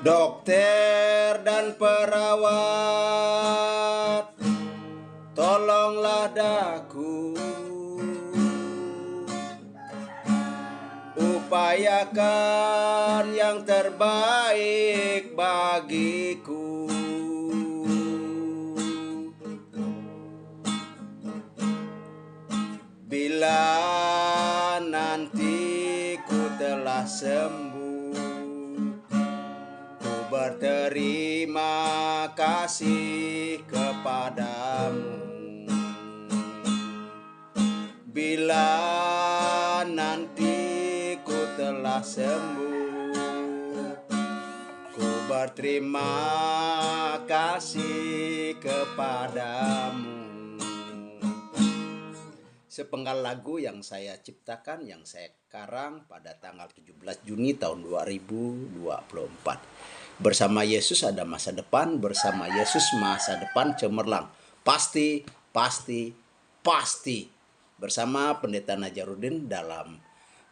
Dokter dan perawat, tolonglah daku, upayakan yang terbaik bagiku. Bila nanti ku telah sembuh, ku berterima kasih kepadamu. Bila nanti ku telah sembuh, ku berterima kasih kepadamu. Sepenggal lagu yang saya ciptakan, yang saya karang pada tanggal 17 Juni tahun 2024. Bersama Yesus ada masa depan, bersama Yesus masa depan cemerlang. Pasti, pasti, pasti. Bersama Pendeta Najarudin dalam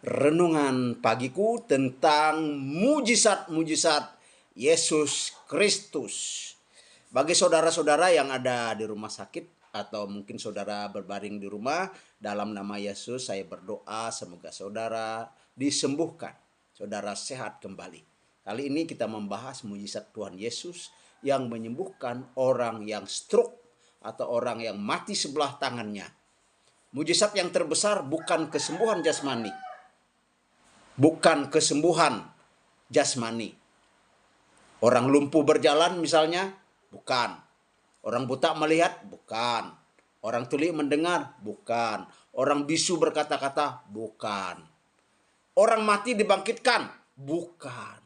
renungan pagiku tentang mujizat-mujizat Yesus Kristus. Bagi saudara-saudara yang ada di rumah sakit, atau mungkin saudara berbaring di rumah, dalam nama Yesus saya berdoa semoga saudara disembuhkan, saudara sehat kembali. Kali ini kita membahas mujizat Tuhan Yesus yang menyembuhkan orang yang stroke atau orang yang mati sebelah tangannya. Mujizat yang terbesar bukan kesembuhan jasmani, bukan kesembuhan jasmani. Orang lumpuh berjalan misalnya, bukan. Orang buta melihat, bukan. Orang tuli mendengar, bukan. Orang bisu berkata-kata, bukan. Orang mati dibangkitkan, bukan.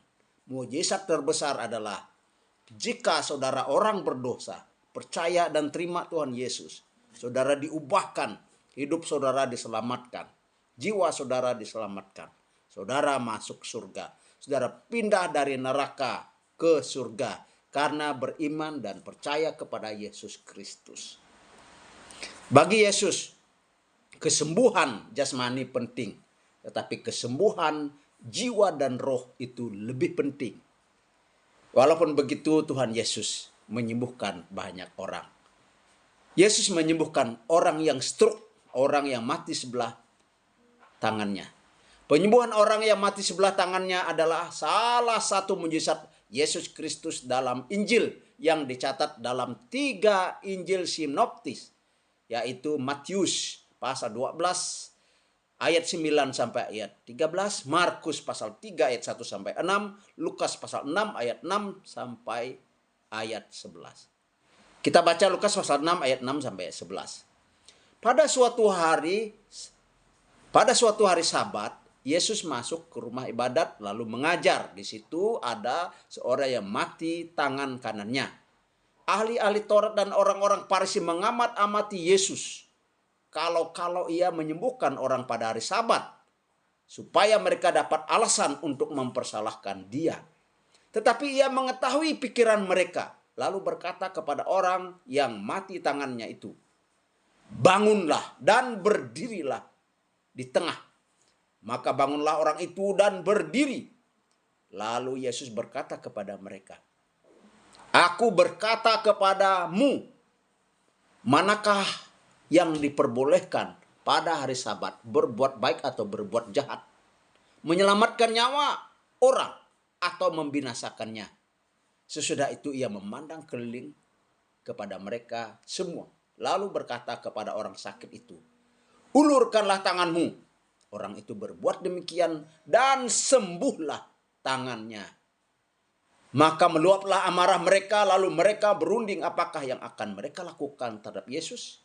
Mujizat terbesar adalah jika saudara orang berdosa, percaya dan terima Tuhan Yesus, saudara diubahkan, hidup saudara diselamatkan, jiwa saudara diselamatkan, saudara masuk surga, saudara pindah dari neraka ke surga, karena beriman dan percaya kepada Yesus Kristus. Bagi Yesus, kesembuhan jasmani penting, tetapi kesembuhan jiwa dan roh itu lebih penting. Walaupun begitu, Tuhan Yesus menyembuhkan banyak orang. Yesus menyembuhkan orang yang stroke, orang yang mati sebelah tangannya. Penyembuhan orang yang mati sebelah tangannya adalah salah satu mujizat Yesus Kristus dalam Injil yang dicatat dalam 3 Injil sinoptis, yaitu Matius pasal 12 ayat 9 sampai ayat 13, Markus pasal 3 ayat 1 sampai 6, Lukas pasal 6 ayat 6 sampai ayat 11. Kita baca Lukas pasal 6 ayat 6 sampai 11. Pada suatu hari Sabat, Yesus masuk ke rumah ibadat lalu mengajar. Di situ ada seorang yang mati tangan kanannya. Ahli-ahli Taurat dan orang-orang Farisi mengamat-amati Yesus. Kalau ia menyembuhkan orang pada hari Sabat, supaya mereka dapat alasan untuk mempersalahkan dia. Tetapi ia mengetahui pikiran mereka, lalu berkata kepada orang yang mati tangannya itu, "Bangunlah dan berdirilah di tengah." Maka bangunlah orang itu dan berdiri. Lalu Yesus berkata kepada mereka, "Aku berkata kepadamu, manakah yang diperbolehkan pada hari Sabat, berbuat baik atau berbuat jahat, menyelamatkan nyawa orang atau membinasakannya?" Sesudah itu ia memandang keliling kepada mereka semua, lalu berkata kepada orang sakit itu, "Ulurkanlah tanganmu." Orang itu berbuat demikian dan sembuhlah tangannya. Maka meluaplah amarah mereka, lalu mereka berunding apakah yang akan mereka lakukan terhadap Yesus.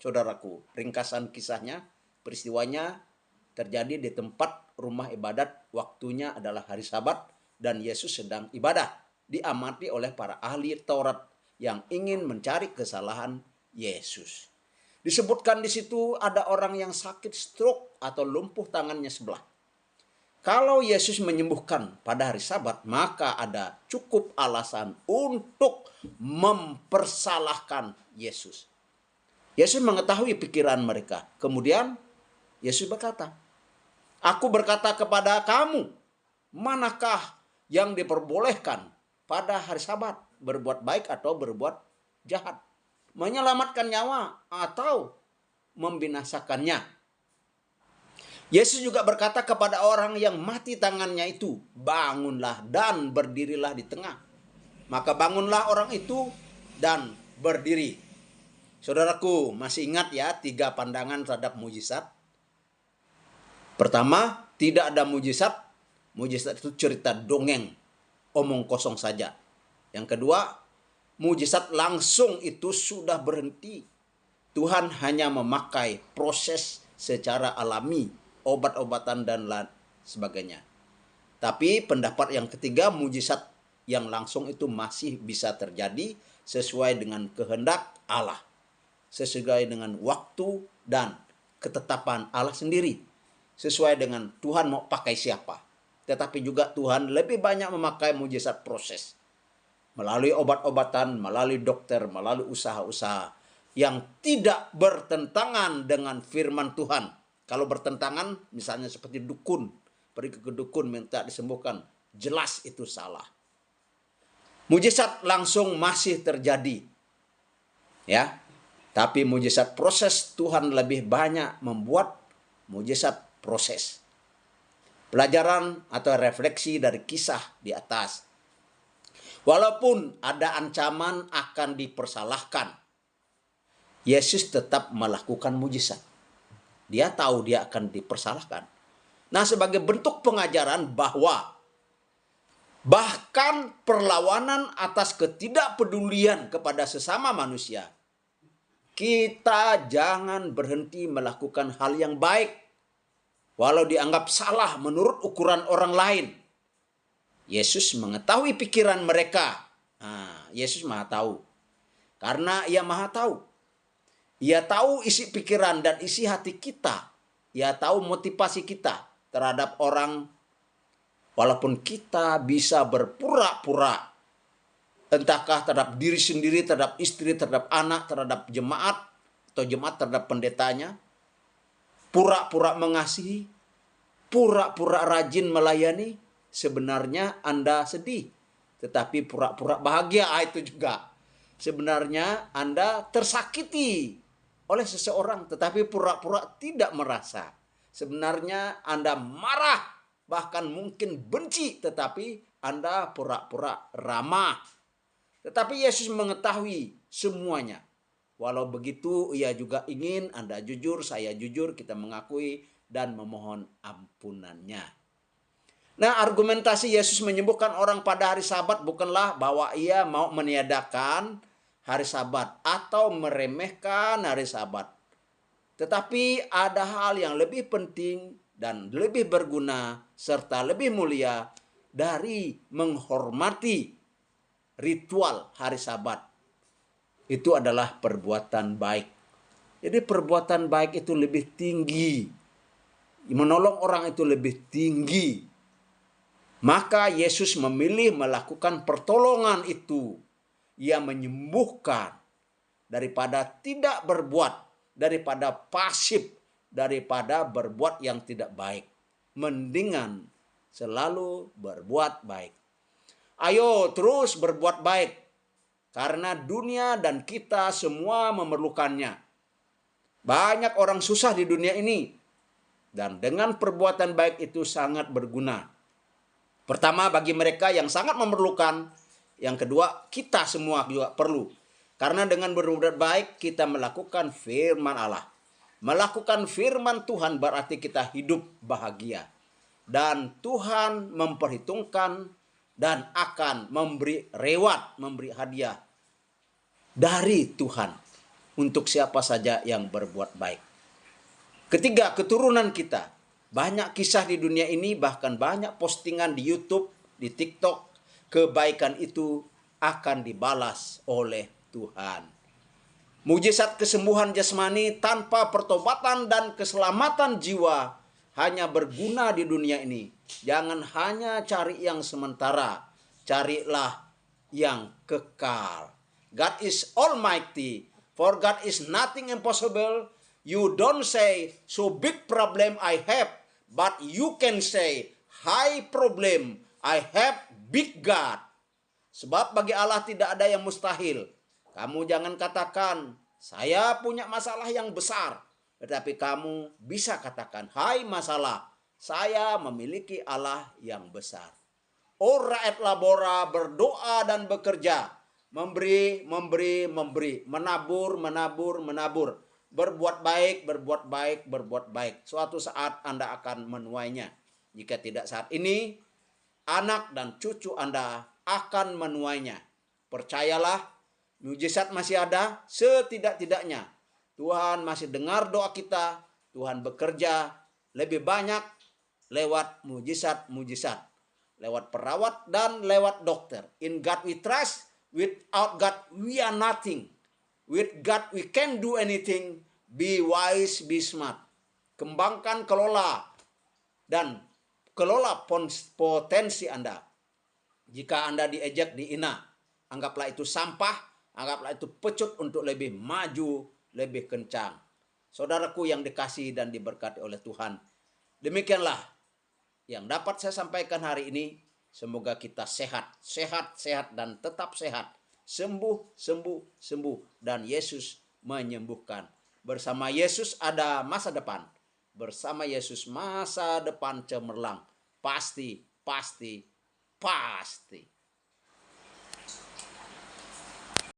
Saudaraku, ringkasan kisahnya, peristiwanya terjadi di tempat rumah ibadat, waktunya adalah hari Sabat dan Yesus sedang ibadah. Diamati oleh para ahli Taurat yang ingin mencari kesalahan Yesus. Disebutkan di situ ada orang yang sakit stroke atau lumpuh tangannya sebelah. Kalau Yesus menyembuhkan pada hari Sabat, maka ada cukup alasan untuk mempersalahkan Yesus. Yesus mengetahui pikiran mereka. Kemudian Yesus berkata, "Aku berkata kepada kamu, manakah yang diperbolehkan pada hari Sabat, berbuat baik atau berbuat jahat, menyelamatkan nyawa atau membinasakannya. Yesus juga berkata kepada orang yang mati tangannya itu, bangunlah dan berdirilah di tengah. Maka bangunlah orang itu dan berdiri. Saudaraku, masih ingat ya 3 pandangan terhadap mujizat? Pertama, tidak ada mujizat. Mujizat itu cerita dongeng, omong kosong saja. Yang kedua, mujizat langsung itu sudah berhenti. Tuhan hanya memakai proses secara alami, obat-obatan dan lain sebagainya. Tapi pendapat yang ketiga, mujizat yang langsung itu masih bisa terjadi sesuai dengan kehendak Allah, sesuai dengan waktu dan ketetapan Allah sendiri, sesuai dengan Tuhan mau pakai siapa. Tetapi juga Tuhan lebih banyak memakai mujizat proses, melalui obat-obatan, melalui dokter, melalui usaha-usaha yang tidak bertentangan dengan firman Tuhan. Kalau bertentangan, misalnya seperti dukun, pergi ke dukun minta disembuhkan, jelas itu salah. Mujizat langsung masih terjadi, ya. Tapi mujizat proses, Tuhan lebih banyak membuat mujizat proses. Pelajaran atau refleksi dari kisah di atas. Walaupun ada ancaman akan dipersalahkan, Yesus tetap melakukan mujizat. Dia tahu dia akan dipersalahkan. Nah, sebagai bentuk pengajaran bahwa bahkan perlawanan atas ketidakpedulian kepada sesama manusia, kita jangan berhenti melakukan hal yang baik, walau dianggap salah menurut ukuran orang lain. Yesus mengetahui pikiran mereka. Nah, Yesus maha tahu. Karena ia maha tahu. Ia tahu isi pikiran dan isi hati kita. Ia tahu motivasi kita terhadap orang. Walaupun kita bisa berpura-pura. Entahkah terhadap diri sendiri, terhadap istri, terhadap anak, terhadap jemaat. Atau jemaat terhadap pendetanya. Pura-pura mengasihi. Pura-pura rajin melayani. Sebenarnya Anda sedih. Tetapi pura-pura bahagia itu juga. Sebenarnya Anda tersakiti oleh seseorang, tetapi pura-pura tidak merasa. Sebenarnya Anda marah, bahkan mungkin benci, tetapi Anda pura-pura ramah. Tetapi Yesus mengetahui semuanya. Walau begitu, ia juga ingin Anda jujur, saya jujur, kita mengakui dan memohon ampunannya. Nah, argumentasi Yesus menyembuhkan orang pada hari Sabat bukanlah bahwa ia mau meniadakan hari Sabat atau meremehkan hari Sabat. Tetapi ada hal yang lebih penting dan lebih berguna serta lebih mulia dari menghormati ritual hari Sabat. Itu adalah perbuatan baik. Jadi perbuatan baik itu lebih tinggi. Menolong orang itu lebih tinggi. Maka Yesus memilih melakukan pertolongan itu. Ia menyembuhkan daripada tidak berbuat, daripada pasif, daripada berbuat yang tidak baik. Mendingan selalu berbuat baik. Ayo terus berbuat baik. Karena dunia dan kita semua memerlukannya. Banyak orang susah di dunia ini. Dan dengan perbuatan baik itu sangat berguna. Pertama, bagi mereka yang sangat memerlukan. Yang kedua, kita semua juga perlu. Karena dengan berbuat baik, kita melakukan firman Allah. Melakukan firman Tuhan berarti kita hidup bahagia. Dan Tuhan memperhitungkan dan akan memberi reward, memberi hadiah dari Tuhan untuk siapa saja yang berbuat baik. Ketiga, keturunan kita. Banyak kisah di dunia ini, bahkan banyak postingan di YouTube, di TikTok. Kebaikan itu akan dibalas oleh Tuhan. Mujizat kesembuhan jasmani tanpa pertobatan dan keselamatan jiwa hanya berguna di dunia ini. Jangan hanya cari yang sementara, carilah yang kekal. God is almighty, for God is nothing impossible. You don't say, so big problem I have, but you can say, high problem I have big God. Sebab bagi Allah tidak ada yang mustahil. Kamu jangan katakan, saya punya masalah yang besar. Tetapi kamu bisa katakan, hai masalah, saya memiliki Allah yang besar. Ora et labora, berdoa dan bekerja. Memberi, memberi, memberi. Menabur, menabur, menabur. Berbuat baik, berbuat baik, berbuat baik. Suatu saat Anda akan menuainya. Jika tidak saat ini, anak dan cucu Anda akan menuainya. Percayalah, mujizat masih ada setidak-tidaknya. Tuhan masih dengar doa kita. Tuhan bekerja lebih banyak lewat mujizat-mujizat. Lewat perawat dan lewat dokter. In God we trust. Without God we are nothing. With God we can do anything. Be wise, be smart. Kembangkan, kelola, dan kelola potensi Anda. Jika Anda diejek, dihina, anggaplah itu sampah, anggaplah itu pecut untuk lebih maju, lebih kencang. Saudaraku yang dikasihi dan diberkati oleh Tuhan, demikianlah yang dapat saya sampaikan hari ini. Semoga kita sehat, sehat, sehat, dan tetap sehat. Sembuh, sembuh, sembuh. Dan Yesus menyembuhkan. Bersama Yesus ada masa depan. Bersama Yesus masa depan cemerlang. Pasti, pasti, pasti.